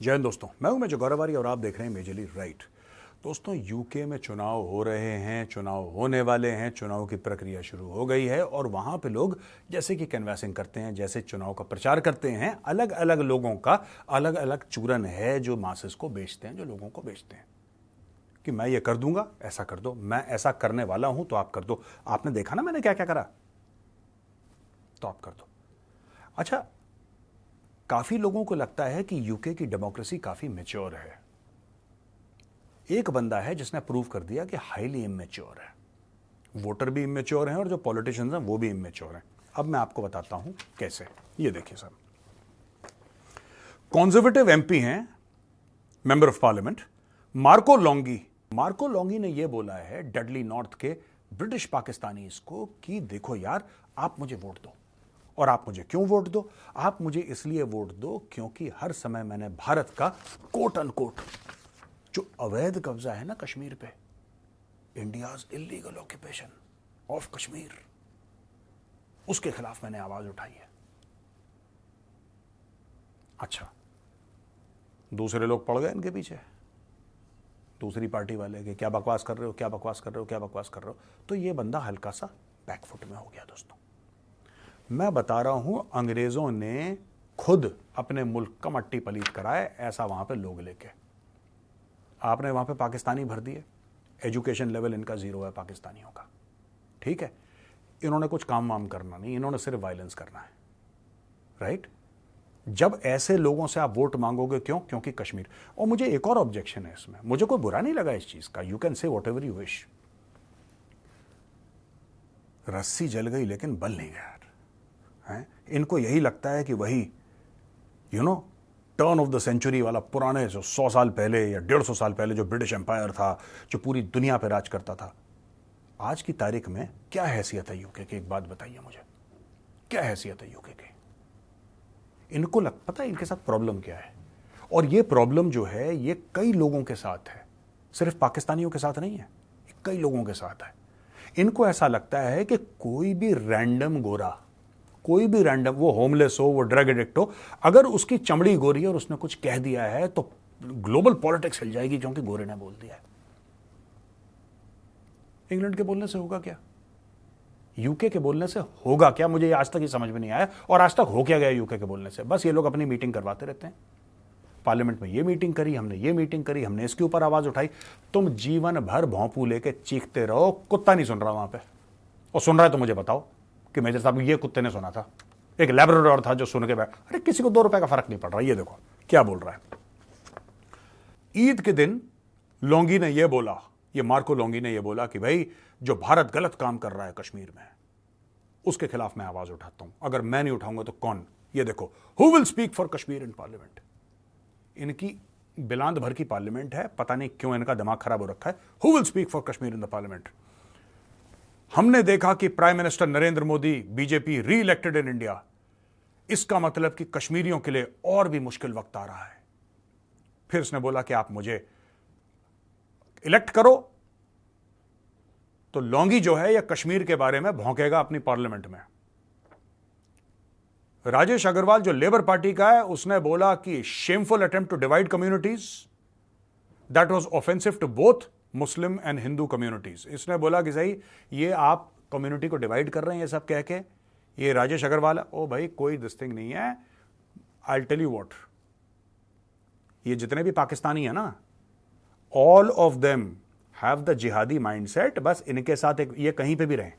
जय हिंद दोस्तों, मैं हूं मेजर गौरवारी और आप देख रहे हैं मेजरली राइट। दोस्तों, यूके में चुनाव हो रहे हैं, चुनाव होने वाले हैं, चुनाव की प्रक्रिया शुरू हो गई है और वहां पे लोग जैसे कि कैनवैसिंग करते हैं, जैसे चुनाव का प्रचार करते हैं, अलग अलग लोगों का अलग अलग चूरन है जो मासेस को बेचते हैं, जो लोगों को बेचते हैं कि मैं ये कर दूंगा, ऐसा कर दो, मैं ऐसा करने वाला हूं तो आप कर दो। आपने देखा ना मैंने क्या क्या करा, तो आप कर दो। अच्छा, काफी लोगों को लगता है कि यूके की डेमोक्रेसी काफी मैच्योर है। एक बंदा है जिसने प्रूव कर दिया कि हाईली इमेच्योर है। वोटर भी इमेच्योर हैं और जो पॉलिटिशियंस हैं वो भी इमेच्योर हैं। अब मैं आपको बताता हूं कैसे। ये देखिए सर, कंजर्वेटिव एमपी हैं, member of parliament Marco LONGi. Marco LONGi ने यह बोला है डडली नॉर्थ के ब्रिटिश पाकिस्तानीज को कि देखो यार, आप मुझे वोट दो। और आप मुझे क्यों वोट दो? आप मुझे इसलिए वोट दो क्योंकि हर समय मैंने भारत का कोट अनकोट जो अवैध कब्जा है ना कश्मीर पे, India's illegal occupation of Kashmir, उसके खिलाफ मैंने आवाज उठाई है। अच्छा, दूसरे लोग पड़ गए इनके पीछे, दूसरी पार्टी वाले के क्या बकवास कर रहे हो, क्या बकवास कर रहे हो, क्या बकवास कर रहे हो। तो ये बंदा हल्का सा बैकफुट में हो गया। दोस्तों, मैं बता रहा हूं, अंग्रेजों ने खुद अपने मुल्क का मट्टी पलीत कराए ऐसा वहां पे लोग लेके। आपने वहां पे पाकिस्तानी भर दिए, एजुकेशन लेवल इनका जीरो है पाकिस्तानियों का, ठीक है। इन्होंने कुछ काम वाम करना नहीं, इन्होंने सिर्फ वायलेंस करना है, राइट। जब ऐसे लोगों से आप वोट मांगोगे, क्यों? क्योंकि कश्मीर। और मुझे एक और ऑब्जेक्शन है इसमें, मुझे कोई बुरा नहीं लगा इस चीज का, you can say what ever you wish. रस्सी जल गई लेकिन बल नहीं गया। है? इनको यही लगता है कि वही टर्न ऑफ द सेंचुरी वाला पुराने जो 100 साल पहले या 150 साल पहले जो ब्रिटिश एम्पायर था, जो पूरी दुनिया पर राज करता था, आज की तारीख में क्या हैसियत है यूके की? एक बात बताइए मुझे, क्या हैसियत है यूके की? इनको पता है इनके साथ प्रॉब्लम क्या है। और ये प्रॉब्लम जो है ये कई लोगों के साथ है, सिर्फ पाकिस्तानियों के साथ नहीं है, कई लोगों के साथ है। इनको ऐसा लगता है कि कोई भी रैंडम गोरा, कोई भी रैंडम, वो होमलेस हो, वो ड्रग एडिक्ट हो, अगर उसकी चमड़ी गोरी है और उसने कुछ कह दिया है तो ग्लोबल पॉलिटिक्स हिल जाएगी क्योंकि गोरे ने बोल दिया है। इंग्लैंड के बोलने से होगा क्या? यूके के बोलने से होगा क्या? मुझे आज तक ये समझ में नहीं आया। और आज तक हो क्या गया यूके के बोलने से? बस ये लोग अपनी मीटिंग करवाते रहते हैं, पार्लियामेंट में ये मीटिंग करी, हमने ये मीटिंग करी, हमने इसके ऊपर आवाज उठाई। तुम जीवन भर भौंपू लेके चीखते रहो, कुत्ता नहीं सुन रहा वहां पे। और सुन रहा है तो मुझे बताओ कि मेजर साहब ये कुत्ते ने सुना था, एक लैब्राडोर था जो सुन के बैठ, अरे किसी को 2 रुपए का फर्क नहीं पड़ रहा। ये देखो क्या बोल रहा है। ईद के दिन लोंगी ने यह बोला, ये मार्को लोंगी ने यह बोला कि भाई जो भारत गलत काम कर रहा है कश्मीर में, उसके खिलाफ मैं आवाज उठाता हूं। अगर मैं नहीं उठाऊंगा तो कौन? ये देखो, who will speak for Kashmir in parliament. इनकी बिलांद भर की पार्लियामेंट है, पता नहीं क्यों इनका दिमाग खराब हो रखा है। Who will speak for Kashmir in the parliament. हमने देखा कि prime minister Narendra Modi, BJP री इलेक्टेड इन इंडिया। इसका मतलब कि कश्मीरियों के लिए और भी मुश्किल वक्त आ रहा है। फिर उसने बोला कि आप मुझे इलेक्ट करो तो लोंगी जो है यह कश्मीर के बारे में भौंकेगा अपनी पार्लियामेंट में। राजेश अग्रवाल जो लेबर पार्टी का है, उसने बोला कि shameful attempt to divide communities, that was offensive to both Muslim and Hindu communities. इसने बोला कि सही ये आप कम्युनिटी को डिवाइड कर रहे हैं, ये सब कह के। ये राजेश अग्रवाल, ओ भाई कोई दिस थिंग नहीं है। आई टेल यू व्हाट, ये जितने भी पाकिस्तानी है ना, all of them have the जिहादी माइंडसेट। बस इनके साथ एक, ये कहीं पे भी रहें,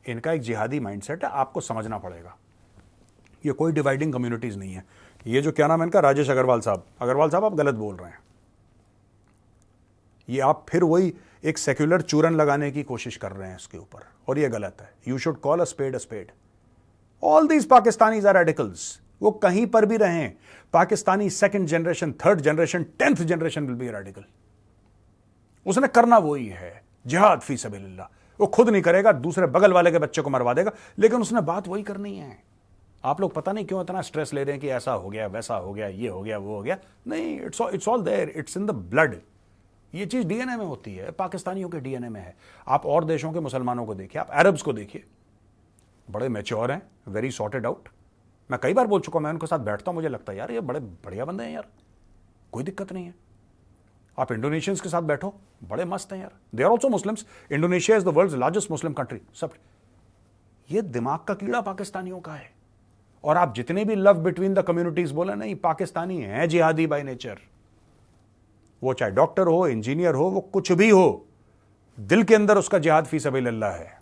इनका एक जिहादी माइंडसेट है, आपको समझना पड़ेगा। ये कोई डिवाइडिंग कम्युनिटीज नहीं है। ये जो क्या नाम है इनका, राजेश अग्रवाल साहब, अग्रवाल साहब आप गलत बोल रहे हैं। ये आप फिर वही एक सेक्युलर चूरन लगाने की कोशिश कर रहे हैं इसके ऊपर, और ये गलत है। You should call a spade a spade. All these Pakistanis are radicals, वो कहीं पर भी रहें। Pakistani 2nd generation, 3rd generation, 10th generation will be radical. उसने करना वही है, जिहाद फी सबिलिल्लाह। वो खुद नहीं करेगा, दूसरे बगल वाले के बच्चे को मरवा देगा, लेकिन उसने बात वही करनी है। आप लोग पता नहीं क्यों इतना स्ट्रेस ले रहे हैं कि ऐसा हो गया, वैसा हो गया, ये हो गया, वो हो गया। नहीं, it's all there, it's in the blood. ये चीज डीएनए में होती है, पाकिस्तानियों के डीएनए में है। आप और देशों के मुसलमानों को देखिए, आप अरब्स को देखिए, बड़े मैच्योर हैं, वेरी सॉर्टेड आउट। मैं कई बार बोल चुका हूं, मैं उनके साथ बैठता हूं, मुझे लगता है यार ये बड़े बढ़िया बंदे हैं यार, कोई दिक्कत नहीं है। आप इंडोनेशियंस के साथ बैठो, बड़े मस्त हैं यार, they are also Muslims. Indonesia is the world's largest Muslim country. सब ये दिमाग का कीड़ा पाकिस्तानियों का है। और आप जितने भी लव बिटवीन द कम्युनिटीज बोले, नहीं, पाकिस्तानी है जिहादी बाय नेचर। वो चाहे डॉक्टर हो, इंजीनियर हो, वो कुछ भी हो, दिल के अंदर उसका जिहाद फी सबिलिल्लाह है।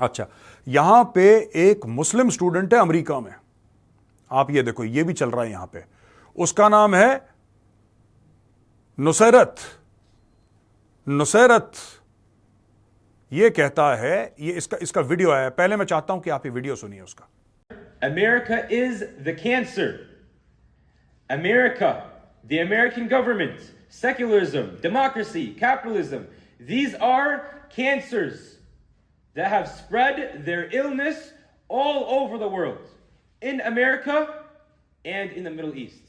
अच्छा, यहां पे एक मुस्लिम स्टूडेंट है अमेरिका में, आप ये देखो, ये भी चल रहा है यहां पे, उसका नाम है नुसैरत। नुसैरत ये कहता है, ये इसका वीडियो आया, पहले मैं चाहता हूं कि आप ये वीडियो सुनिए उसका। America is the cancer. America, the American government, secularism, democracy, capitalism, these are cancers that have spread their illness all over the world. In America and in the Middle East.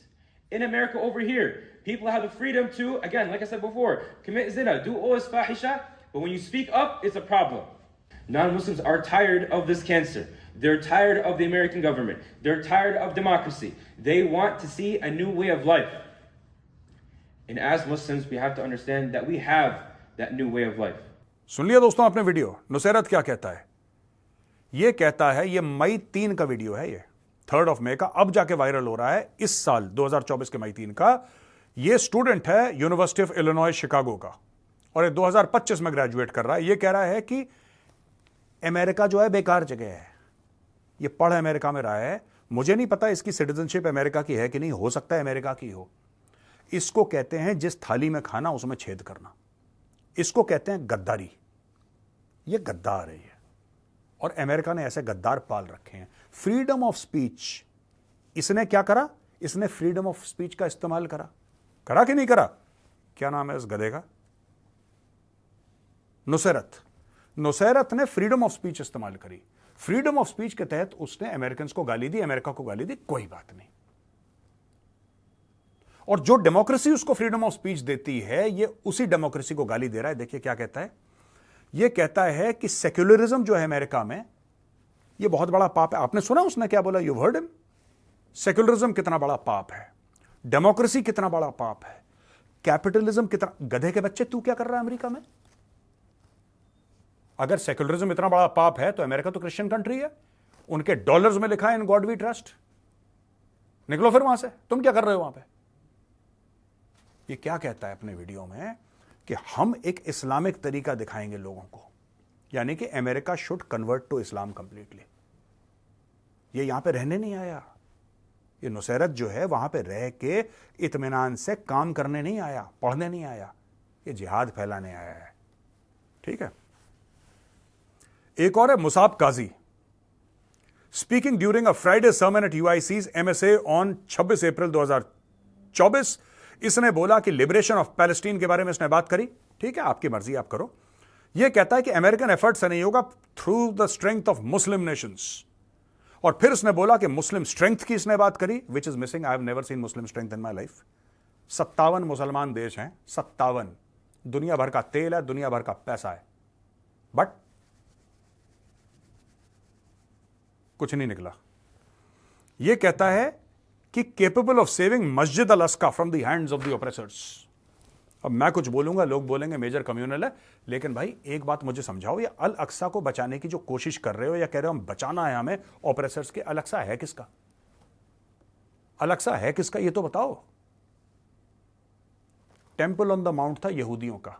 In America over here, people have the freedom to, again, like I said before, commit zina, do all this fahisha, but when you speak up, it's a problem. Non-Muslims are tired of this cancer. They're tired of the American government. They're tired of democracy. They want to see a new way of life. And as Muslims, we have to understand that we have that new way of life. सुन लिया दोस्तों आपने video, नुसैरत क्या कहता है? ये कहता है, ये मई 3 का वीडियो है, ये 3 मई का, अब जाके वायरल हो रहा है, इस साल 2024 के मई 3 का। ये स्टूडेंट है यूनिवर्सिटी ऑफ इलिनॉय शिकागो का, और ये 2025 में ग्रेजुएट कर रहा है। ये कह रहा है कि अमेरिका जो है बेकार जगह है। ये पढ़ अमेरिका में रहा है, मुझे नहीं पता इसकी सिटीजनशिप अमेरिका की है कि नहीं, हो सकता है अमेरिका की हो। इसको कहते हैं जिस थाली में खाना उसमें छेद करना, इसको कहते हैं गद्दारी। ये गद्दार है ये, और अमेरिका ने ऐसे गद्दार पाल रखे हैं। फ्रीडम ऑफ स्पीच, इसने क्या करा? इसने फ्रीडम ऑफ स्पीच का इस्तेमाल करा कि नहीं करा? क्या नाम है इस गधे का? नुसैरत। नुसैरत ने फ्रीडम ऑफ स्पीच इस्तेमाल करी। फ्रीडम ऑफ स्पीच के तहत उसने अमेरिकन को गाली दी, अमेरिका को गाली दी, कोई बात नहीं। और जो डेमोक्रेसी उसको फ्रीडम ऑफ स्पीच देती है, ये उसी डेमोक्रेसी को गाली दे रहा है। देखिए क्या कहता है, ये कहता है कि सेक्युलरिज्म जो है अमेरिका में, ये बहुत बड़ा पाप है। आपने सुना उसने क्या बोला? You heard him. सेक्युलरिज्म कितना बड़ा पाप है, डेमोक्रेसी कितना बड़ा पाप है, कैपिटलिज्म कितना। गधे के बच्चे, तू क्या कर रहा है अमेरिका में? अगर सेक्युलरिज्म इतना बड़ा पाप है तो अमेरिका तो क्रिश्चियन कंट्री है, उनके डॉलर्स में लिखा है इन गॉड वी ट्रस्ट। निकलो फिर वहां से, तुम क्या कर रहे हो वहां पे? ये क्या कहता है अपने वीडियो में कि हम एक इस्लामिक तरीका दिखाएंगे लोगों को, यानी कि America should convert to Islam completely. ये यहां पे रहने नहीं आया, ये नुसैरत जो है वहां पे रह के इत्मीनान से काम करने नहीं आया, पढ़ने नहीं आया, ये जिहाद फैलाने आया है। ठीक है। एक और है Musab Qazi, speaking during a Friday sermon at UIC's MSA on 26 April 2024। इसने बोला कि लिबरेशन ऑफ पैलेस्टीन के बारे में इसने बात करी। ठीक है, आपकी मर्जी, आप करो। यह कहता है कि अमेरिकन एफर्ट से नहीं होगा, through the strength of Muslim Nations. और फिर इसने बोला कि मुस्लिम स्ट्रेंथ की इसने बात करी, which is missing. I have never seen Muslim strength in my life. 57 मुसलमान देश हैं, 57। दुनिया भर का तेल है, दुनिया भर का पैसा है, बट कुछ नहीं निकला। यह कहता है कि capable of saving Masjid al Aqsa from the hands of the oppressors. अब मैं कुछ बोलूंगा, लोग बोलेंगे मेजर कम्युनल है, लेकिन भाई एक बात मुझे समझाओ, ये अल अक्सा को बचाने की जो कोशिश कर रहे हो या कह रहे हो हम बचाना है हमें ऑपरेसर्स के, अल अक्सा है किसका? अल अक्सा है किसका, ये तो बताओ। टेंपल ऑन द माउंट था यहूदियों का।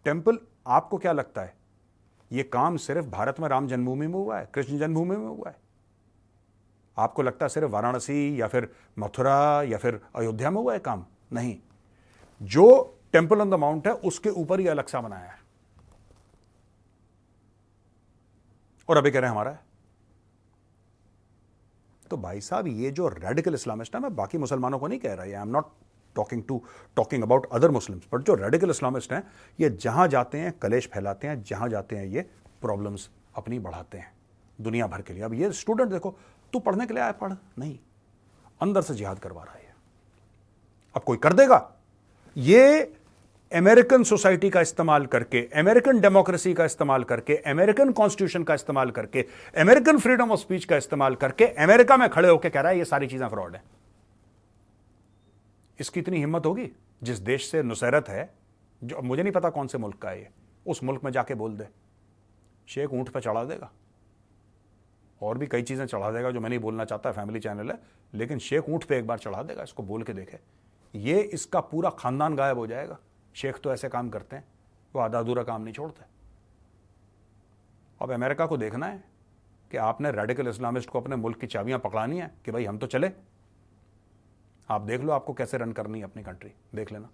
टेंपल, आपको क्या लगता है ये काम सिर्फ भारत में राम जन्मभूमि में हुआ है, कृष्ण जन्मभूमि में हुआ है? आपको लगता है सिर्फ वाराणसी या फिर मथुरा या फिर अयोध्या में हुआ है काम? नहीं, जो टेंपल ऑन द माउंट है उसके ऊपर ही अल अक्सा बनाया है, और अभी कह रहे हैं हमारा है। तो भाई साहब, ये जो रेडिकल इस्लामिस्ट है, मैं बाकी मुसलमानों को नहीं कह रहा, I am not talking about other Muslims, but जो रेडिकल इस्लामिस्ट हैं, ये जहां जाते हैं कलेश फैलाते हैं, जहां जाते हैं ये प्रॉब्लम्स अपनी बढ़ाते हैं दुनिया भर के लिए। अब ये स्टूडेंट देखो, तू पढ़ने के लिए आया, पढ़ नहीं, अंदर से जिहाद करवा रहा है। अब कोई कर देगा? ये अमेरिकन सोसाइटी का इस्तेमाल करके, अमेरिकन डेमोक्रेसी का इस्तेमाल करके, अमेरिकन कॉन्स्टिट्यूशन का इस्तेमाल करके, अमेरिकन फ्रीडम ऑफ स्पीच का इस्तेमाल करके अमेरिका में खड़े होकर कह रहा है ये सारी चीजें फ्रॉड है। इसकी इतनी हिम्मत होगी जिस देश से नुसैरत है, जो मुझे नहीं पता कौन से मुल्क का है ये, उस मुल्क में जाके बोल दे। शेख ऊंट पे चढ़ा देगा और भी कई चीज़ें चढ़ा देगा जो मैं नहीं बोलना चाहता, फैमिली चैनल है, लेकिन शेख ऊंट पे एक बार चढ़ा देगा। इसको बोल के देखे, ये इसका पूरा खानदान गायब हो जाएगा। शेख तो ऐसे काम करते हैं, वो आधा अधूरा काम नहीं छोड़ते। अब अमेरिका को देखना है कि आपने रेडिकल इस्लामिस्ट को अपने मुल्क की चाबियां पकड़ानी है कि भाई हम तो चले, आप देख लो आपको कैसे रन करनी है अपनी कंट्री, देख लेना।